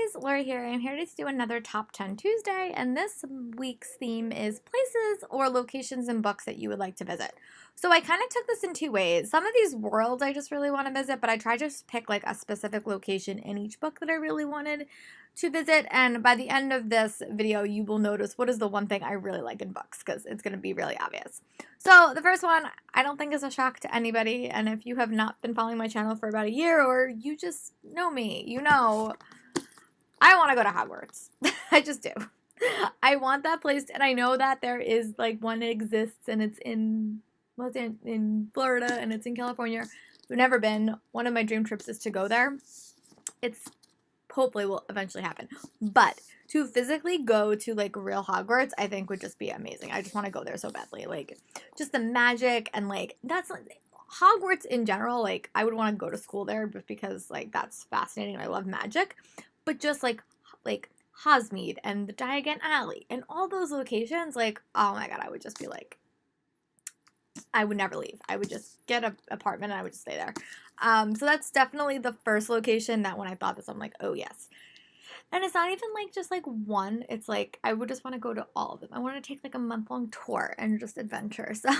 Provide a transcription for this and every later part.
guys, Lori here. I'm here to do another Top 10 Tuesday, and this week's theme is places or locations and books that you would like to visit. So I kind of took this in two ways. Some of these worlds I just really want to visit, but I tried to just pick like a specific location in each book that I really wanted to visit, and by the end of this video, you will notice what is the one thing I really like in books, because it's going to be really obvious. So the first one, I don't think is a shock to anybody, and if you have not been following my channel for about a year, or you just know me, you know I want to go to Hogwarts. I just do. I want that place, and I know that there is like one that exists, and it's in Florida, and it's in California. We've never been. One of my dream trips is to go there. It's hopefully will eventually happen, but to physically go to like real Hogwarts, I think would just be amazing. I just want to go there so badly, like just the magic, and like that's Hogwarts in general. Like I would want to go to school there just because like that's fascinating. I love magic, but just like Hogsmeade and the Diagon Alley and all those locations, like oh my god, I would just be like, I would never leave. I would just get an apartment and I would just stay there. So that's definitely the first location that when I thought this, I'm like, oh yes. And it's not even like just like one. It's like I would just want to go to all of them. I want to take like a month-long tour and just adventure. So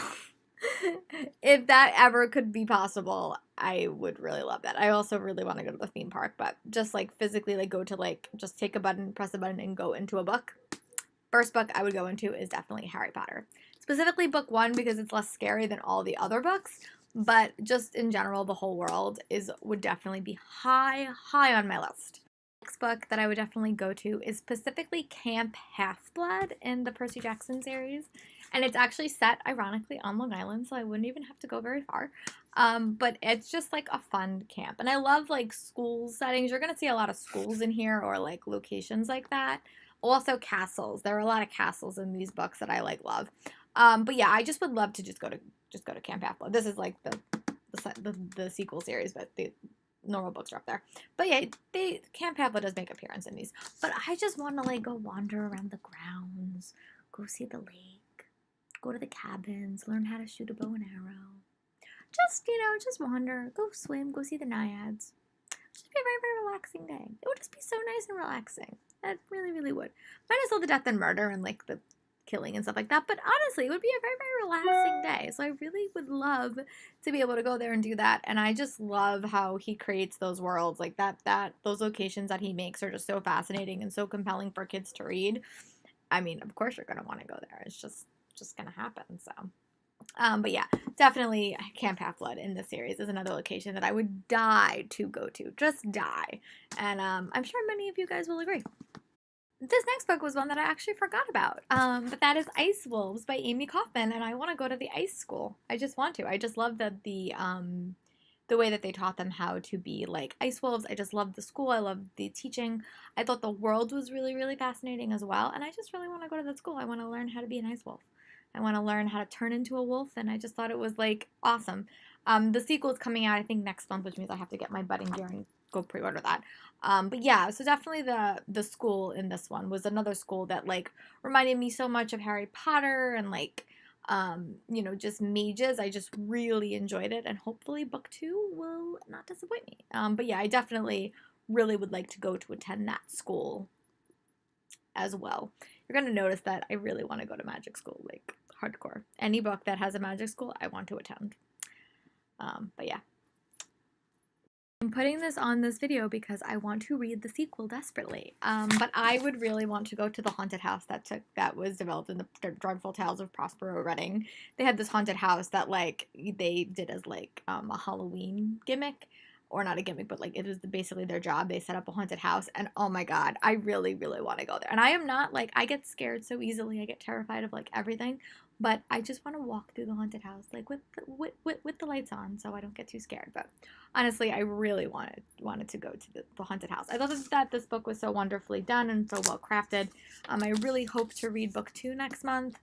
if that ever could be possible, I would really love that. I also really want to go to the theme park, but just like physically like go to like just take a button, press a button, and go into a book. First book I would go into is definitely Harry Potter. Specifically book 1 because it's less scary than all the other books, but just in general, the whole world would definitely be high on my list. Next book that I would definitely go to is specifically Camp Half-Blood in the Percy Jackson series, and it's actually set ironically on Long Island, so I wouldn't even have to go very far. But it's just like a fun camp, and I love like school settings. You're gonna see a lot of schools in here or like locations like that. Also castles. There are a lot of castles in these books that I like love. But yeah, I just would love to just go to Camp Half-Blood. This is like the sequel series, but the normal books are up there. But yeah, Camp Half-Blood does make appearance in these. But I just want to like go wander around the grounds, go see the lake, go to the cabins, learn how to shoot a bow and arrow. Just just wander, go swim, go see the naiads. Just be a very, very relaxing day. It would just be so nice and relaxing. It really, really would. Minus all the death and murder and like the killing and stuff like that, but honestly it would be a very, very relaxing day. So I really would love to be able to go there and do that, and I just love how he creates those worlds like that those locations that he makes are just so fascinating and so compelling for kids to read. I mean, of course you're going to want to go there. It's just going to happen. So but yeah, definitely Camp Half-Blood in this series is another location that I would die to go to, just die, and I'm sure many of you guys will agree. This next book was one that I actually forgot about, but that is Ice Wolves by Amy Kaufman, and I want to go to the ice school. I just want to. I just love the way that they taught them how to be like ice wolves. I just love the school. I love the teaching. I thought the world was really, really fascinating as well, and I just really want to go to that school. I want to learn how to be an ice wolf. I want to learn how to turn into a wolf, and I just thought it was like awesome. The sequel is coming out I think next month, which means I have to get my budding gear and go pre-order that. But yeah, so definitely the school in this one was another school that like reminded me so much of Harry Potter and like just mages. I just really enjoyed it, and hopefully book 2 will not disappoint me. But yeah, I definitely really would like to go to attend that school as well. You're going to notice that I really want to go to magic school, like hardcore. Any book that has a magic school, I want to attend. But yeah. I'm putting this on this video because I want to read the sequel desperately. But I would really want to go to the haunted house that was developed in the Dreadful Tales of Prospero Redding. They had this haunted house that like they did as like a Halloween gimmick. Or not a gimmick, but like it was basically their job. They set up a haunted house, and oh my god, I really, really want to go there. And I am not like, I get scared so easily. I get terrified of like everything, but I just want to walk through the haunted house like with the lights on, so I don't get too scared. But honestly, I really wanted to go to the haunted house. I thought that this book was so wonderfully done and so well crafted. I really hope to read book 2 next month.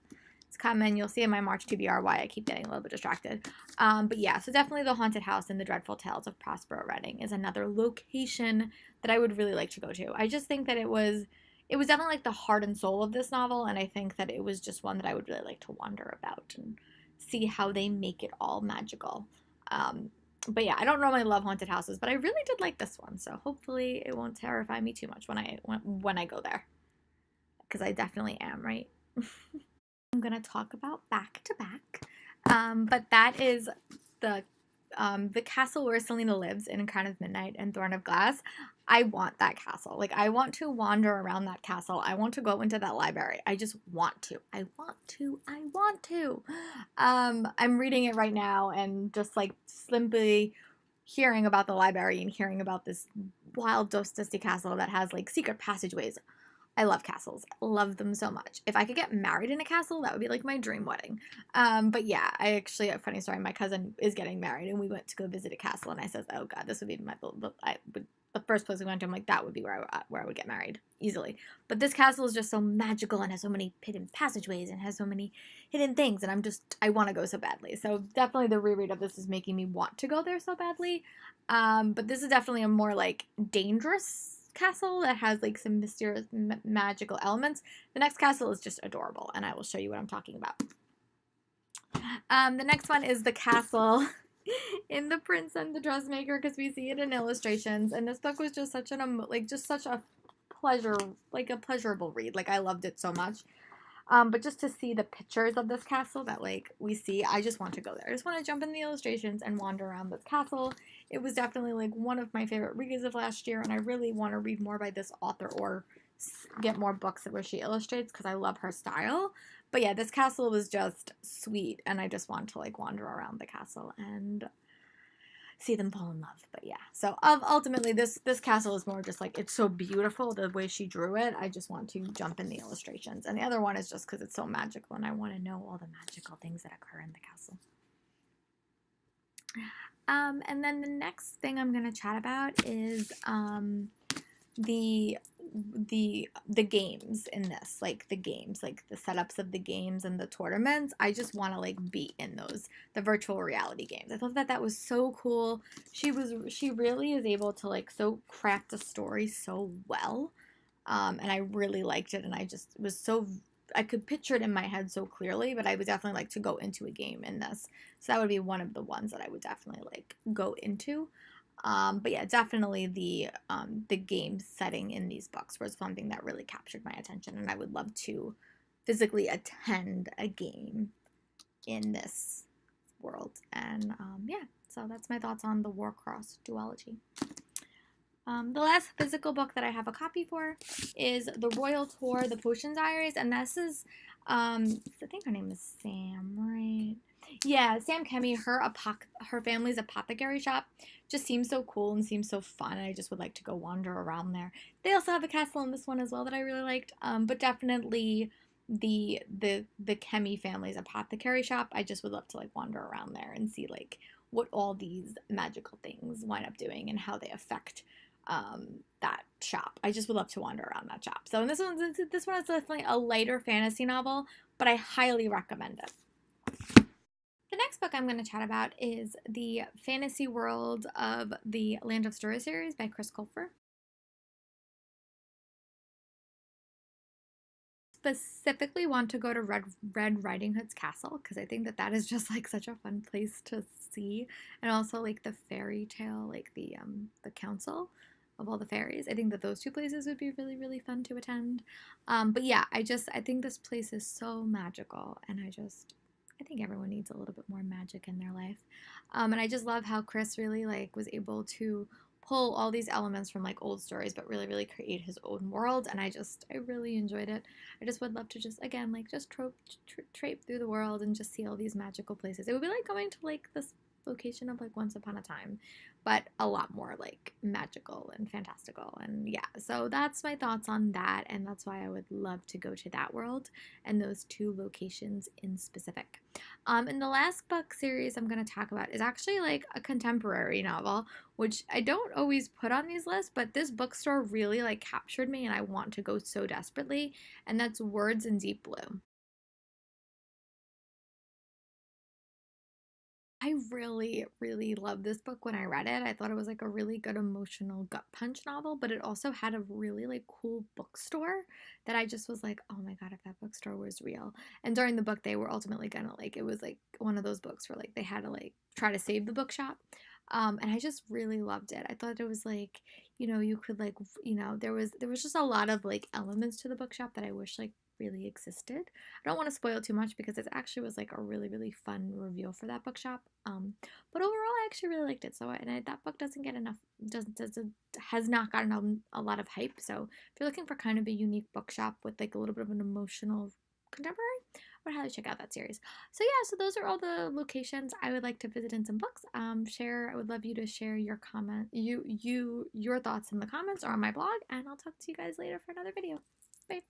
Coming. You'll see in my March TBR why I keep getting a little bit distracted. But yeah, so definitely the haunted house in the Dreadful Tales of Prospero Redding is another location that I would really like to go to. I just think that it was definitely like the heart and soul of this novel, and I think that it was just one that I would really like to wander about and see how they make it all magical. But yeah, I don't normally love haunted houses, but I really did like this one. So hopefully it won't terrify me too much when I go there, because I definitely am, right? I'm gonna talk about Back to Back, but that is the the castle where Selena lives in Crown of Midnight and Throne of Glass. I want that castle. Like, I want to wander around that castle. I want to go into that library. I just want to. I want to. I want to. I'm reading it right now and just like simply hearing about the library and hearing about this wild dusty castle that has like secret passageways. I love castles. I love them so much. If I could get married in a castle, that would be like my dream wedding. But yeah, I actually, a funny story, my cousin is getting married and we went to go visit a castle and I said, oh God, this would be the first place we went to. I'm like, that would be where I would get married easily. But this castle is just so magical and has so many hidden passageways and has so many hidden things. And I want to go so badly. So definitely the reread of this is making me want to go there so badly. But this is definitely a more like dangerous castle that has like some mysterious magical elements. The next castle is just adorable, and I will show you what I'm talking about. The next one is the castle in The Prince and the Dressmaker, because we see it in illustrations, and this book was just such a pleasure, like a pleasurable read. Like, I loved it so much. But just to see the pictures of this castle that like we see, I just want to go there. I just want to jump in the illustrations and wander around this castle. It was definitely like one of my favorite reads of last year, and I really want to read more by this author or get more books where she illustrates because I love her style. But yeah, this castle was just sweet, and I just want to like wander around the castle and see them fall in love. But yeah, so ultimately this castle is more just like, it's so beautiful the way she drew it. I just want to jump in the illustrations, and the other one is just because it's so magical and I want to know all the magical things that occur in the castle. And then the next thing I'm going to chat about is the games in this, like the games, like the setups of the games and the tournaments. I just want to like be in those, the virtual reality games. I thought that was so cool. She really is able to like so craft a story so well. And I really liked it, and I just was so, I could picture it in my head so clearly, but I would definitely like to go into a game in this. So that would be one of the ones that I would definitely like go into. But yeah, definitely the game setting in these books was something that really captured my attention, and I would love to physically attend a game in this world. And yeah, so that's my thoughts on the Warcross duology. The last physical book that I have a copy for is The Royal Tour, The Potion Diaries, and this is, I think her name is Sam, right? Yeah, Sam Kemi. Her family's apothecary shop just seems so cool and seems so fun, and I just would like to go wander around there. They also have a castle in this one as well that I really liked, but definitely the Kemi family's apothecary shop. I just would love to like wander around there and see like what all these magical things wind up doing and how they affect that shop. I just would love to wander around that shop. So this one is definitely a lighter fantasy novel, but I highly recommend it. The next book I'm going to chat about is The Fantasy World of the Land of Story series by Chris Colfer. Specifically want to go to Red Riding Hood's castle because I think that is just like such a fun place to see, and also like the fairy tale, like the council of all the fairies. I think that those two places would be really, really fun to attend. But yeah, I think this place is so magical, and I think everyone needs a little bit more magic in their life. And I just love how Chris really like was able to pull all these elements from like old stories, but really, really create his own world. And I really enjoyed it. I just would love to just, again, like just trape through the world and just see all these magical places. It would be like going to like this location of like Once Upon a Time, but a lot more like magical and fantastical. And yeah, so that's my thoughts on that, and that's why I would love to go to that world and those two locations in specific. And the last book series I'm going to talk about is actually like a contemporary novel, which I don't always put on these lists, but this bookstore really like captured me and I want to go so desperately, and that's Words in Deep Blue. I really, really loved this book when I read it. I thought it was like a really good emotional gut punch novel, but it also had a really like cool bookstore that I just was like, oh my God, if that bookstore was real. And during the book, they were ultimately gonna like, it was like one of those books where like they had to like try to save the bookshop. And I just really loved it. I thought it was like, you could like, there was just a lot of like elements to the bookshop that I wish like really existed. I don't want to spoil too much because it actually was like a really really fun reveal for that bookshop. But overall, I actually really liked it. That book doesn't get enough, doesn't has not gotten a lot of hype. So if you're looking for kind of a unique bookshop with like a little bit of an emotional contemporary, I would highly check out that series. So yeah, so those are all the locations I would like to visit in some books. I would love you to share your your thoughts in the comments or on my blog, and I'll talk to you guys later for another video. Bye.